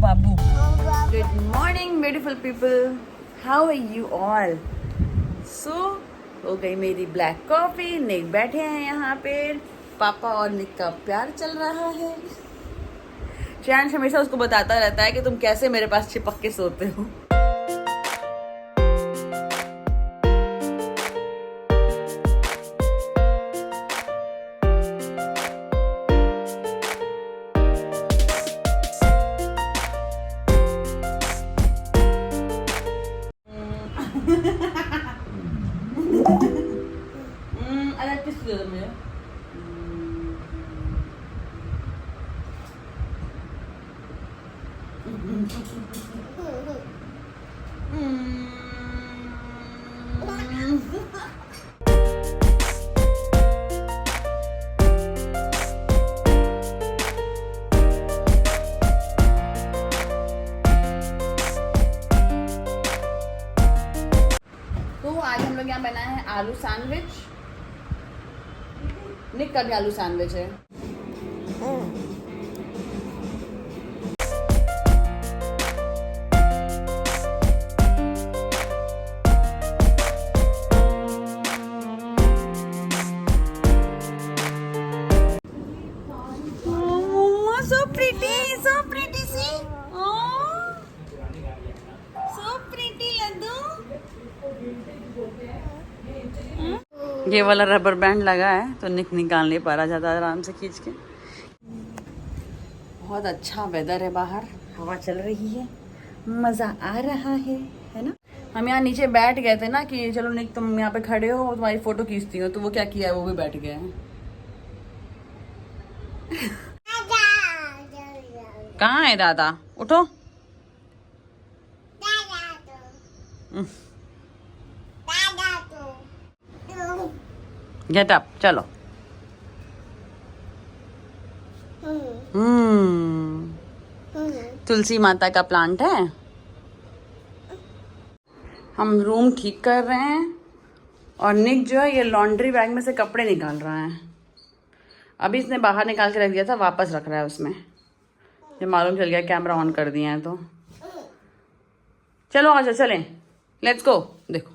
Babu. Good morning beautiful people, how are you all? सो हो गई मेरी ब्लैक कॉफी। निक बैठे हैं यहाँ पे, पापा और निक का प्यार चल रहा है। श्रेयांश हमेशा उसको बताता रहता है कि तुम कैसे मेरे पास चिपक के सोते हो। अलग किस दे दो मुझे। तो आज हम लोग यहाँ बनाए हैं आलू सैंडविच। निक का भी आलू सैंडविच है। So pretty, see? Oh, so pretty, Laddu. ये वाला रबर बैंड लगा है तो निक निकाल नहीं पा रहा ज़्यादा आराम से खींच के। बहुत अच्छा वेदर है बाहर, हवा चल रही है, मज़ा आ रहा है ना। हम यहाँ नीचे बैठ गए थे ना कि चलो निक तुम यहाँ पे खड़े हो और तुम्हारी फ़ोटो खींचती हो, तो वो क्या किया है, वो भी बैठ गया है। कहाँ है दादा? उठो। गेट अप, चलो। तुलसी माता का प्लांट है। हम रूम ठीक कर रहे हैं और निक जो है ये लॉन्ड्री बैग में से कपड़े निकाल रहा है। अभी इसने बाहर निकाल के रख दिया था, वापस रख रहा है उसमें। ये मालूम चल गया कैमरा ऑन कर दिया है तो। चलो आजा, चलें, लेट्स गो। देखो,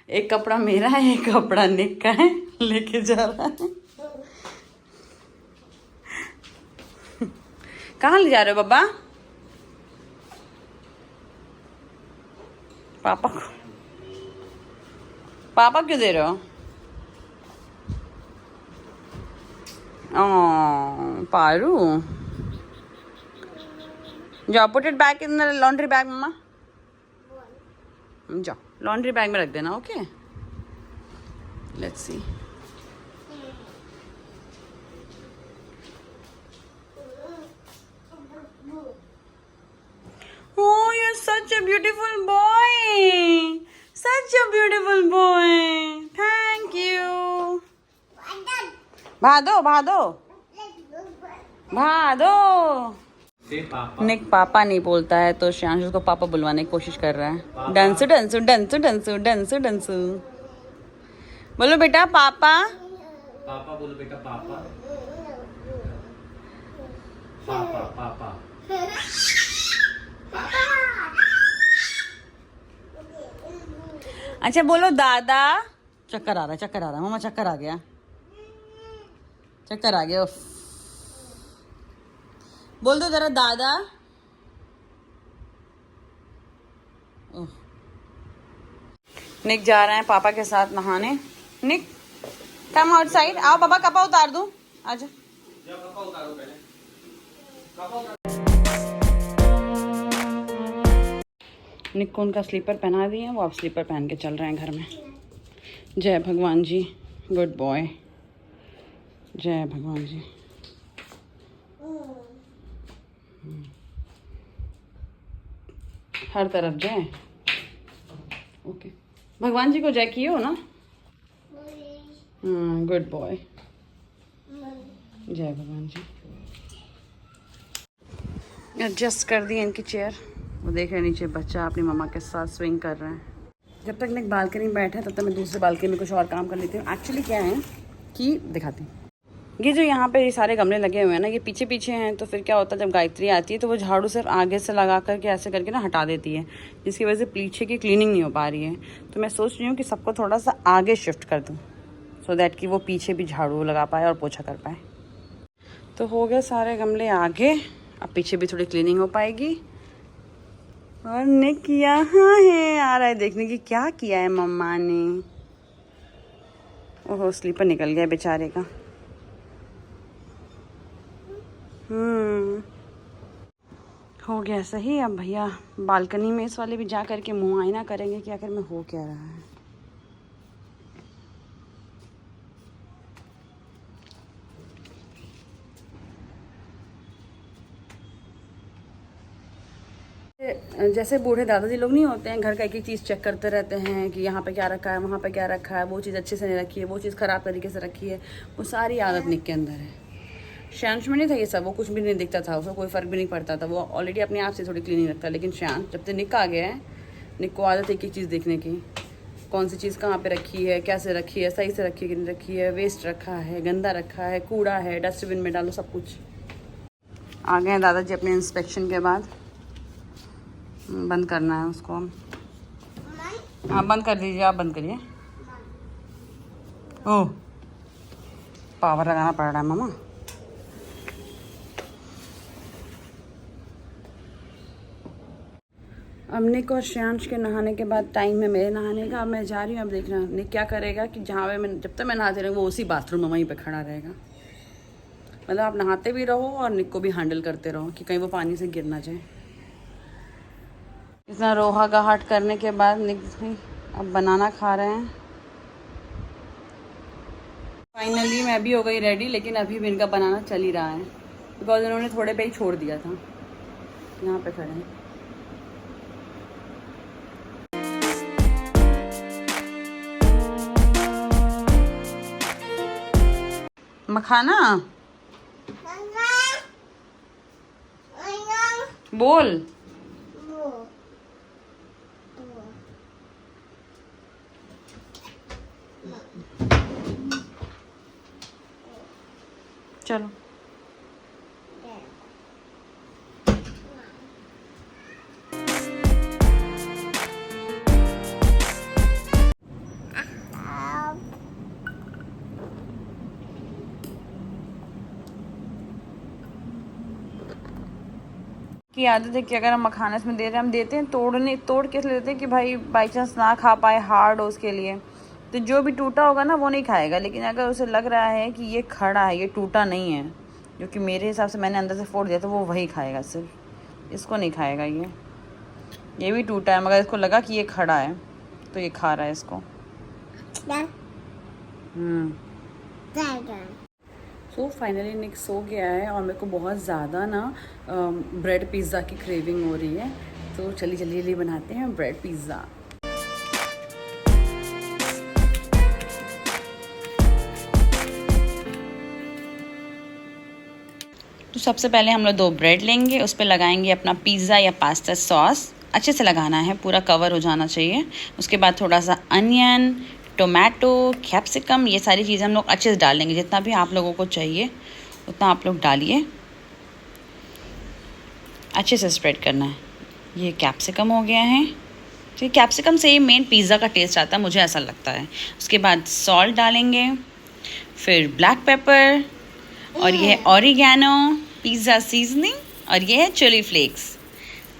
एक कपड़ा मेरा है, एक कपड़ा निक का है, लेके जा रहा है। कहाँ ले जा रहे हो बाबा? पापा को, पापा क्यों दे रहे हो? पारू, जाओ put it back in the laundry bag mamma. जाओ लॉन्ड्री बैग में रख देना, okay. Let's see. Oh, you're such a beautiful boy. Such a beautiful boy. Thank you. भादो भादो भादो। निक पापा नहीं बोलता है तो श्रेयांश उसको पापा बुलवाने की कोशिश कर रहा है। डंसू डंसू डंसू डंसू डंसू डंसू। बोलो बेटा पापा। पापा बोलो बेटा, पापा पापा पापा। अच्छा बोलो दादा। चक्कर आ रहा है, चक्कर आ रहा है मम्मा, चक्कर आ गया, चक्कर आ गया। बोल दो जरा दादा। निक जा रहे हैं पापा के साथ नहाने। निक कम आउटसाइड, आओ पापा कपड़ा उतार दूं, आजा। कपड़ा उतारो पहले, कपड़ा उतारो। निक को उनका स्लीपर पहना दिए, वो अब स्लीपर पहन के चल रहे हैं घर में। जय भगवान जी, गुड बॉय, जय भगवान जी। हर तरफ जय, ओके। भगवान जी को जय किए हो ना? गुड बॉय, जय भगवान जी। एडजस्ट कर दी इनकी चेयर। वो देख रहे नीचे बच्चा अपनी मम्मा के साथ स्विंग कर रहे हैं। जब तक मैं बालकनी में बैठा तब तक मैं दूसरे बालकनी में कुछ और काम कर लेती हूँ। एक्चुअली क्या है कि दिखाती हूँ। ये जो यहाँ पे ये सारे गमले लगे हुए हैं ना, ये पीछे पीछे हैं, तो फिर क्या होता है जब गायत्री आती है तो वो झाड़ू सिर्फ आगे से लगा करके ऐसे करके ना हटा देती है, जिसकी वजह से पीछे की क्लीनिंग नहीं हो पा रही है। तो मैं सोच रही हूँ कि सबको थोड़ा सा आगे शिफ्ट कर दूँ, सो दैट कि वो पीछे भी झाड़ू लगा पाए और पोछा कर पाए। तो हो गए सारे गमले आगे, अब पीछे भी थोड़ी क्लीनिंग हो पाएगी। और निक यहाँ है, आ रहा है देखने की क्या किया है मम्मा ने। ओहो, स्लीपर निकल गया बेचारे का। हो गया सही। अब भैया बालकनी में इस वाले भी जा करके मुँह आईना करेंगे कि आखिर में हो क्या रहा है। जैसे बूढ़े दादाजी लोग नहीं होते हैं, घर का एक एक चीज़ चेक करते रहते हैं कि यहाँ पे क्या रखा है, वहाँ पे क्या रखा है, वो चीज़ अच्छे से नहीं रखी है, वो चीज़ ख़राब तरीके से रखी है। वो सारी आदत निक के अंदर है। शांश में नहीं था ये सब, वो कुछ भी नहीं दिखता था, उसको कोई फ़र्क भी नहीं पड़ता था, वो ऑलरेडी अपने आप से थोड़ी क्लीनिंग रखता। लेकिन शांश जब से निक आ गया है, निक को आदत एक एक चीज़ देखने की, कौन सी चीज़ कहाँ पे रखी है, कैसे रखी है, सही से रखी है कि नहीं रखी है, वेस्ट रखा है, गंदा रखा है, कूड़ा है, डस्टबिन में डालो, सब कुछ। आ गए हैं दादाजी अपने इंस्पेक्शन के बाद। बंद करना है उसको। हाँ बंद कर दीजिए, आप बंद करिए। ओह, पावर लगाना पड़ रहा है मामा। अब निक और श्रेयांश के नहाने के बाद टाइम है मेरे नहाने का। अब मैं जा रही हूँ। अब देखना निक क्या करेगा कि जहाँ पे मैं, जब तक मैं नहाते रहूँगी वो उसी बाथरूम में वहीं पे खड़ा रहेगा। मतलब आप नहाते भी रहो और निक को भी हैंडल करते रहो कि कहीं वो पानी से गिर ना जाए। इतना रोहा गाहट करने के बाद निक अब बनाना खा रहे हैं। फाइनली मैं भी हो गई रेडी, लेकिन अभी भी इनका बनाना चल ही रहा है बिकॉज इन्होंने थोड़े पे ही छोड़ दिया था। यहाँ पे खड़े हैं। मखाना बोल। चलो की आदत है कि अगर हम मखाना इसमें दे रहे हैं, हम देते हैं तोड़ के लेते हैं कि भाई बाई चांस ना खा पाए, हार्ड हो उसके लिए। तो जो भी टूटा होगा ना वो नहीं खाएगा, लेकिन अगर उसे लग रहा है कि ये खड़ा है, ये टूटा नहीं है, जो कि मेरे हिसाब से मैंने अंदर से फोड़ दिया, तो वो वही खाएगा। सिर्फ इसको नहीं खाएगा। ये भी टूटा है मगर इसको लगा कि ये खड़ा है तो ये खा रहा है इसको। तो फाइनली निक सो गया है और मेरे को बहुत ज़्यादा ना ब्रेड पिज़्ज़ा की क्रेविंग हो रही है। तो चलिए जल्दी बनाते हैं ब्रेड पिज़्ज़ा। तो सबसे पहले हम लोग 2 ब्रेड लेंगे, उस पर लगाएंगे अपना पिज़्ज़ा या पास्ता सॉस। अच्छे से लगाना है, पूरा कवर हो जाना चाहिए। उसके बाद थोड़ा सा अनियन, टोमेटो, कैप्सिकम, ये सारी चीज़ें हम लोग अच्छे से डाल लेंगे। जितना भी आप लोगों को चाहिए उतना आप लोग डालिए। अच्छे से स्प्रेड करना है। ये कैप्सिकम हो गया है। तो ये कैप्सिकम से ही मेन पिज़्ज़ा का टेस्ट आता है, मुझे ऐसा लगता है। उसके बाद सॉल्ट डालेंगे, फिर ब्लैक पेपर, और ये है ऑरिगैनो, पिज़्ज़ा सीजनिंग, और ये है चिली फ्लेक्स।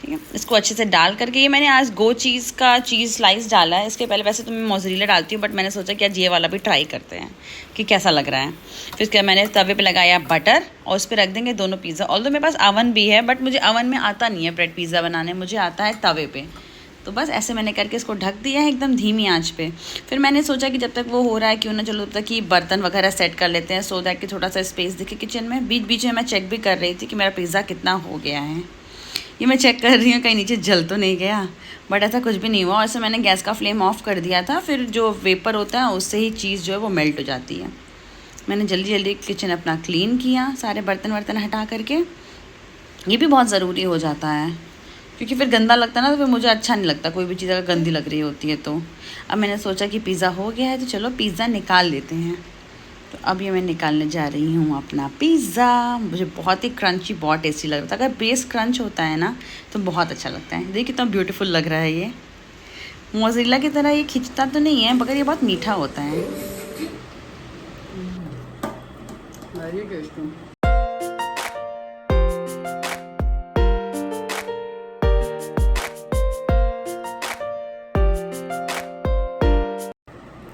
ठीक है, इसको अच्छे से डाल करके, ये मैंने आज गो चीज़ का चीज़ स्लाइस डाला है। इसके पहले वैसे तो मैं मोज़रेला डालती हूँ, बट मैंने सोचा कि आज ये वाला भी ट्राई करते हैं कि कैसा लग रहा है। फिर इसके बाद मैंने तवे पे लगाया बटर और उस पर रख देंगे दोनों पिज़्ज़ा। ऑल्दो मेरे पास अवन भी है, बट मुझे अवन में आता नहीं है ब्रेड पिज़्ज़ा बनाने, मुझे आता है तवे पे। तो बस ऐसे मैंने करके इसको ढक दिया है एकदम धीमी आंच पे। फिर मैंने सोचा कि जब तक वो हो रहा है क्यों ना चलो तब तक कि बर्तन वगैरह सेट कर लेते हैं, सो दैट कि थोड़ा सा स्पेस दिखे किचन में। बीच बीच में मैं चेक भी कर रही थी कि मेरा पिज़्ज़ा कितना हो गया है। ये मैं चेक कर रही हूँ कहीं नीचे जल तो नहीं गया, बट ऐसा कुछ भी नहीं हुआ। और ऐसे मैंने गैस का फ्लेम ऑफ कर दिया था। फिर जो वेपर होता है उससे ही चीज़ जो है वो मेल्ट हो जाती है। मैंने जल्दी जल्दी किचन अपना क्लीन किया, सारे बर्तन वर्तन हटा करके। ये भी बहुत ज़रूरी हो जाता है क्योंकि फिर गंदा लगता है ना, तो फिर मुझे अच्छा नहीं लगता कोई भी चीज़ अगर गंदी लग रही होती है तो। अब मैंने सोचा कि पिज़्ज़ा हो गया है तो चलो पिज़्ज़ा निकाल लेते हैं। तो अभी मैं निकालने जा रही हूँ अपना पिज़्ज़ा। मुझे बहुत ही क्रंची, बहुत टेस्टी लग रहा था। अगर बेस क्रंच होता है ना तो बहुत अच्छा लगता है। देखिए कितना ब्यूटीफुल लग रहा है ये। मोज़रेला की तरह ये खिंचता तो नहीं है, मगर ये बहुत मीठा होता है। Very tasty.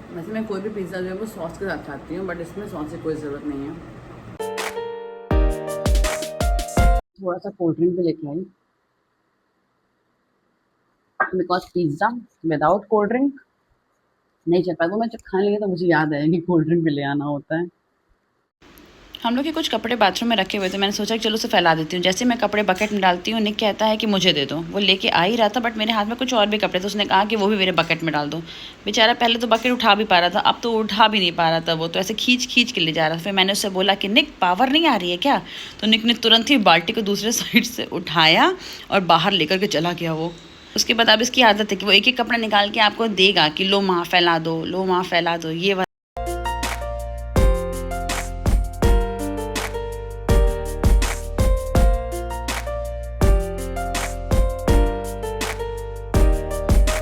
वैसे मैं कोई भी पिज़्ज़ा जो है वो सॉस के साथ खाती हूँ, बट इसमें सॉस की कोई ज़रूरत नहीं है। थोड़ा सा कोल्ड ड्रिंक भी लेके आई, because pizza without cold drink नहीं चल पाएगा। मैं जब खाने लगी तो मुझे याद आया कि कोल्ड ड्रिंक भी ले आना होता है। हम लोग के कुछ कपड़े बाथरूम में रखे हुए थे, मैंने सोचा कि चलो उसे फैला देती हूँ। जैसे मैं कपड़े बकेट में डालती हूँ, निक कहता है कि मुझे दे दो। वो लेके आ ही रहा था, बट मेरे हाथ में कुछ और भी कपड़े थे, उसने कहा कि वो भी मेरे बकेट में डाल दो। बेचारा पहले तो बकेट उठा भी पा रहा था, अब तो उठा भी नहीं पा रहा था। वो तो ऐसे खींच खींच के ले जा रहा था। फिर मैंने उससे बोला कि निक पावर नहीं आ रही है क्या? तो निक ने तुरंत ही बाल्टी को दूसरे साइड से उठाया और बाहर लेकर के चला गया वो। उसके बाद अब इसकी आदत है कि वो एक एक कपड़ा निकाल के आपको देगा कि लो माँ फैला दो, लो माँ फैला दो, ये वाला।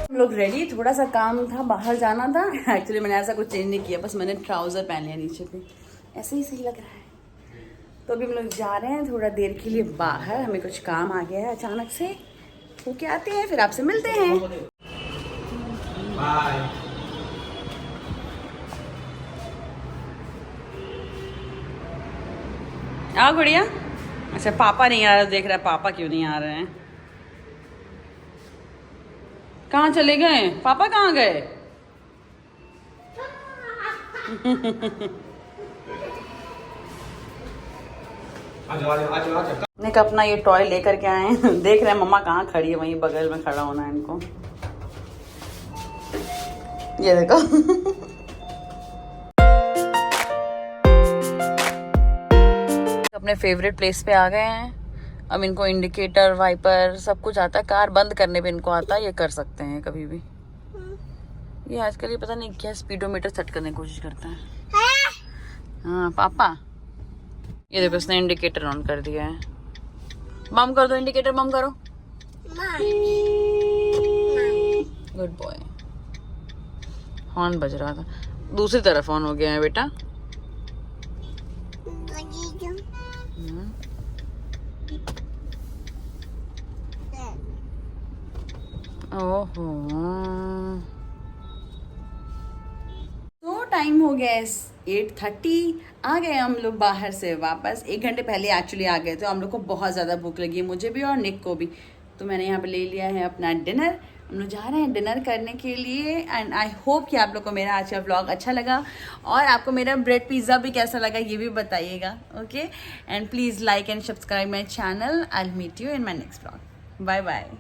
हम लोग रेडी, थोड़ा सा काम था, बाहर जाना था। एक्चुअली मैंने ऐसा कुछ चेंज नहीं किया, बस मैंने ट्राउज़र पहन लिया नीचे पे, ऐसे ही सही लग रहा है। तो अभी हम लोग जा रहे हैं थोड़ा देर के लिए बाहर, हमें कुछ काम आ गया है अचानक से, होके आते हैं, फिर आपसे मिलते हैं। बाय। आओ गुड़िया। अच्छा पापा नहीं आ रहा, देख रहा है पापा क्यों नहीं आ रहे हैं। कहाँ चले गए पापा, कहाँ गए? निक अपना ये टॉय लेकर के आए हैं। देख रहे हैं मम्मा कहाँ खड़ी है, वहीं बगल में खड़ा होना है इनको। ये देखो। अपने फेवरेट प्लेस पे आ गए हैं। अब इनको इंडिकेटर, वाइपर सब कुछ आता है, कार बंद करने पे इनको आता है, ये कर सकते हैं कभी भी। ये आजकल ये पता नहीं क्या स्पीडोमीटर सेट करने की कोशिश करता है। हाँ पापा, ये देखो इसने इंडिकेटर ऑन कर दिया है। बम कर दो इंडिकेटर, बम करो। Good boy. हॉर्न बज रहा था, दूसरी तरफ ऑन हो गया है बेटा। ओहो, तो टाइम हो गया 8:30। आ गए हम लोग बाहर से वापस। 1 घंटे पहले एक्चुअली आ गए थे। हम लोग को बहुत ज़्यादा भूख लगी है, मुझे भी और निक को भी। तो मैंने यहाँ पे ले लिया है अपना डिनर। हम लोग जा रहे हैं डिनर करने के लिए। एंड आई होप कि आप लोग को मेरा आज का व्लॉग अच्छा लगा, और आपको मेरा ब्रेड पिज़्ज़ा भी कैसा लगा ये भी बताइएगा। Okay, and please like and subscribe my channel. I will meet you in my next vlog. Bye bye.